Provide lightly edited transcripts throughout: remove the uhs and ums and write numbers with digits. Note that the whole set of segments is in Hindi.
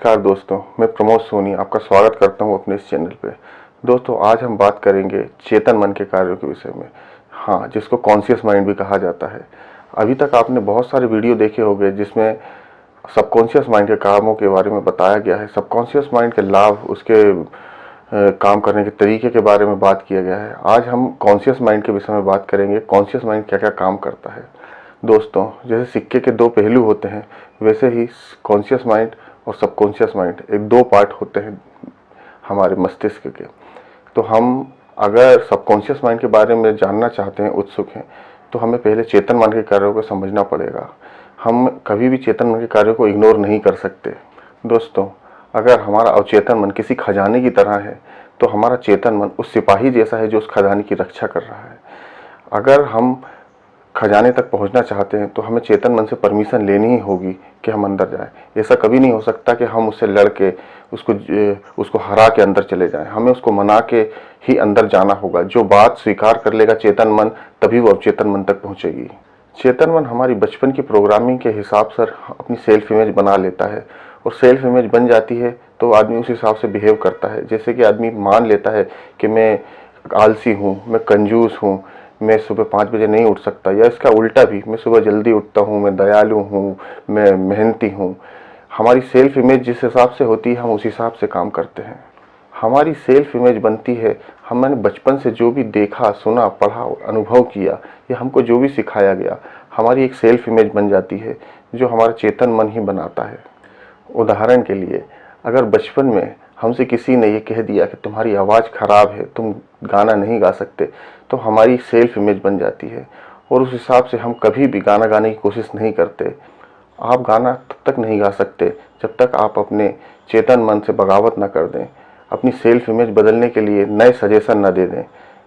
नमस्कार दोस्तों, मैं प्रमोद सोनी आपका स्वागत करता हूं अपने इस चैनल पे। दोस्तों, आज हम बात करेंगे चेतन मन के कार्यों के विषय में। हाँ, जिसको कॉन्शियस माइंड भी कहा जाता है। अभी तक आपने बहुत सारे वीडियो देखे होंगे जिसमें सबकॉन्शियस माइंड के कामों के बारे में बताया गया है, सबकॉन्शियस माइंड के लाभ, उसके काम करने के तरीके के बारे में बात किया गया है। आज हम कॉन्शियस माइंड के विषय में बात करेंगे, कॉन्शियस माइंड क्या क्या काम करता है। दोस्तों, जैसे सिक्के के दो पहलू होते हैं, वैसे ही कॉन्शियस माइंड और सबकॉन्शियस माइंड एक दो पार्ट होते हैं हमारे मस्तिष्क के। तो हम अगर सबकॉन्शियस माइंड के बारे में जानना चाहते हैं, उत्सुक हैं, तो हमें पहले चेतन मन के कार्यों को समझना पड़ेगा। हम कभी भी चेतन मन के कार्यों को इग्नोर नहीं कर सकते। दोस्तों, अगर हमारा अवचेतन मन किसी खजाने की तरह है, तो हमारा चेतन मन उस सिपाही जैसा है जो उस खजाने की रक्षा कर रहा है। अगर हम खजाने तक पहुंचना चाहते हैं तो हमें चेतन मन से परमिशन लेनी ही होगी कि हम अंदर जाएं। ऐसा कभी नहीं हो सकता कि हम उससे लड़ के उसको हरा के अंदर चले जाएं। हमें उसको मना के ही अंदर जाना होगा। जो बात स्वीकार कर लेगा चेतन मन, तभी वो अवचेतन मन तक पहुंचेगी। चेतन मन हमारी बचपन की प्रोग्रामिंग के हिसाब से अपनी सेल्फ इमेज बना लेता है, और सेल्फ इमेज बन जाती है तो आदमी उस हिसाब से बिहेव करता है। जैसे कि आदमी मान लेता है कि मैं आलसी हूँ, मैं कंजूस हूँ, मैं सुबह 5 बजे नहीं उठ सकता, या इसका उल्टा भी, मैं सुबह जल्दी उठता हूँ, मैं दयालु हूँ, मैं मेहनती हूँ। हमारी सेल्फ इमेज जिस हिसाब से होती है, हम उस हिसाब से काम करते हैं। हमारी सेल्फ इमेज बनती है, हमने बचपन से जो भी देखा, सुना, पढ़ा, अनुभव किया, या हमको जो भी सिखाया गया, हमारी एक सेल्फ इमेज बन जाती है जो हमारा चेतन मन ही बनाता है। उदाहरण के लिए, अगर बचपन में हमसे किसी ने ये कह दिया कि तुम्हारी आवाज़ ख़राब है, तुम गाना नहीं गा सकते, तो हमारी सेल्फ इमेज बन जाती है, और उस हिसाब से हम कभी भी गाना गाने की कोशिश नहीं करते। आप गाना तब तक नहीं गा सकते जब तक आप अपने चेतन मन से बगावत न कर दें, अपनी सेल्फ इमेज बदलने के लिए नए सजेशन न दे दें।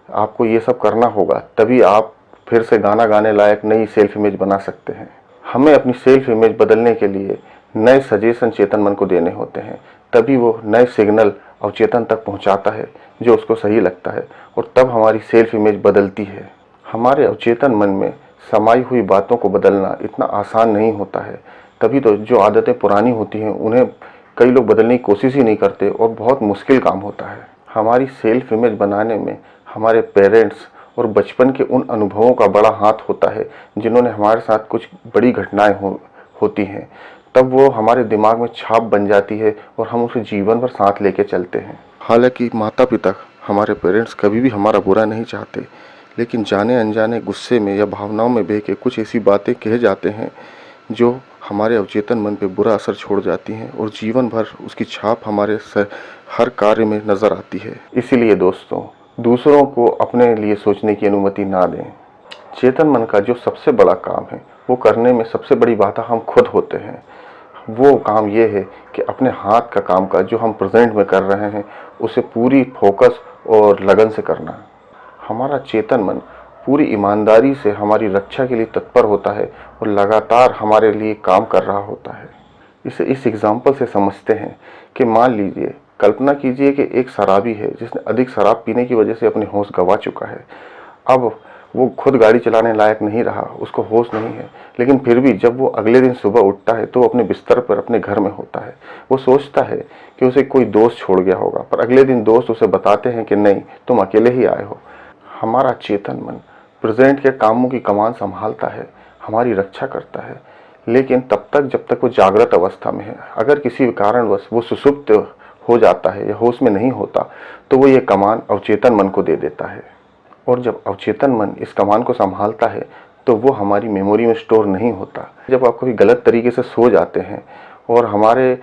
आपको ये सब करना होगा, तभी आप फिर से गाना गाने लायक नई सेल्फ इमेज बना सकते हैं। हमें अपनी सेल्फ इमेज बदलने के लिए नए सजेशन चेतन मन को देने होते हैं, तभी वो नए सिग्नल अवचेतन तक पहुंचाता है जो उसको सही लगता है, और तब हमारी सेल्फ इमेज बदलती है। हमारे अवचेतन मन में समाई हुई बातों को बदलना इतना आसान नहीं होता है। तभी तो जो आदतें पुरानी होती हैं उन्हें कई लोग बदलने की कोशिश ही नहीं करते, और बहुत मुश्किल काम होता है। हमारी सेल्फ इमेज बनाने में हमारे पेरेंट्स और बचपन के उन अनुभवों का बड़ा हाथ होता है जिन्होंने हमारे साथ कुछ बड़ी घटनाएं होती हैं। तब वो हमारे दिमाग में छाप बन जाती है और हम उसे जीवन भर साथ लेके चलते हैं। हालांकि माता पिता, हमारे पेरेंट्स कभी भी हमारा बुरा नहीं चाहते, लेकिन जाने अनजाने गुस्से में या भावनाओं में बह के कुछ ऐसी बातें कह जाते हैं जो हमारे अवचेतन मन पे बुरा असर छोड़ जाती हैं, और जीवन भर उसकी छाप हमारे हर कार्य में नज़र आती है। इसीलिए दोस्तों, दूसरों को अपने लिए सोचने की अनुमति ना दें। चेतन मन का जो सबसे बड़ा काम है, वो करने में सबसे बड़ी बाधा हम खुद होते हैं। वो काम ये है कि अपने हाथ का काम का जो हम प्रेजेंट में कर रहे हैं, उसे पूरी फोकस और लगन से करना। हमारा चेतन मन पूरी ईमानदारी से हमारी रक्षा के लिए तत्पर होता है और लगातार हमारे लिए काम कर रहा होता है। इसे इस एग्जाम्पल से समझते हैं कि मान लीजिए, कल्पना कीजिए कि एक शराबी है जिसने अधिक शराब पीने की वजह से अपने होश गंवा चुका है। अब वो खुद गाड़ी चलाने लायक नहीं रहा, उसको होश नहीं है, लेकिन फिर भी जब वो अगले दिन सुबह उठता है तो अपने बिस्तर पर अपने घर में होता है। वो सोचता है कि उसे कोई दोस्त छोड़ गया होगा, पर अगले दिन दोस्त उसे बताते हैं कि नहीं, तुम अकेले ही आए हो। हमारा चेतन मन प्रेजेंट के कामों की कमान संभालता है, हमारी रक्षा करता है, लेकिन तब तक जब तक वो जागृत अवस्था में है। अगर किसी कारणवश वो सुसुप्त हो जाता है या होश में नहीं होता, तो वो ये कमान अवचेतन मन को दे देता है, और जब अवचेतन मन इस कमान को संभालता है तो वो हमारी मेमोरी में स्टोर नहीं होता। जब आप कभी गलत तरीके से सो जाते हैं और हमारे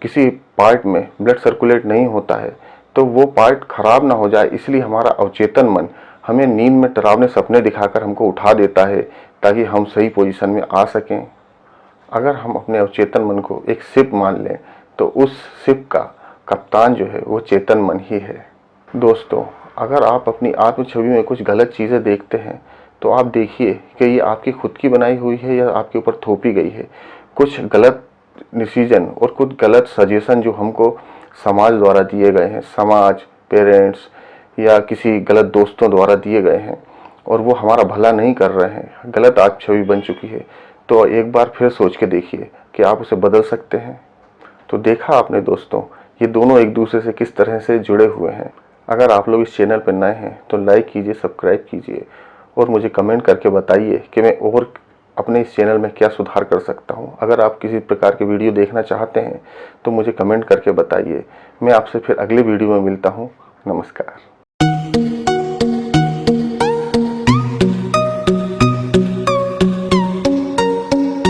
किसी पार्ट में ब्लड सर्कुलेट नहीं होता है, तो वो पार्ट खराब ना हो जाए, इसलिए हमारा अवचेतन मन हमें नींद में डरावने सपने दिखाकर हमको उठा देता है ताकि हम सही पोजीशन में आ सकें। अगर हम अपने अवचेतन मन को एक शिप मान लें, तो उस शिप का कप्तान जो है वो चेतन मन ही है। दोस्तों, अगर आप अपनी आत्म छवि में कुछ गलत चीज़ें देखते हैं, तो आप देखिए कि ये आपकी खुद की बनाई हुई है या आपके ऊपर थोपी गई है। कुछ गलत डिसीजन और कुछ गलत सजेशन जो हमको समाज द्वारा दिए गए हैं, समाज, पेरेंट्स या किसी गलत दोस्तों द्वारा दिए गए हैं, और वो हमारा भला नहीं कर रहे हैं, गलत आत्म छवि बन चुकी है, तो एक बार फिर सोच के देखिए कि आप उसे बदल सकते हैं। तो देखा आपने दोस्तों, ये दोनों एक दूसरे से किस तरह से जुड़े हुए हैं। अगर आप लोग इस चैनल पर नए हैं तो लाइक कीजिए, सब्सक्राइब कीजिए और मुझे कमेंट करके बताइए कि मैं और अपने इस चैनल में क्या सुधार कर सकता हूँ। अगर आप किसी प्रकार की वीडियो देखना चाहते हैं तो मुझे कमेंट करके बताइए। मैं आपसे फिर अगले वीडियो में मिलता हूँ। नमस्कार।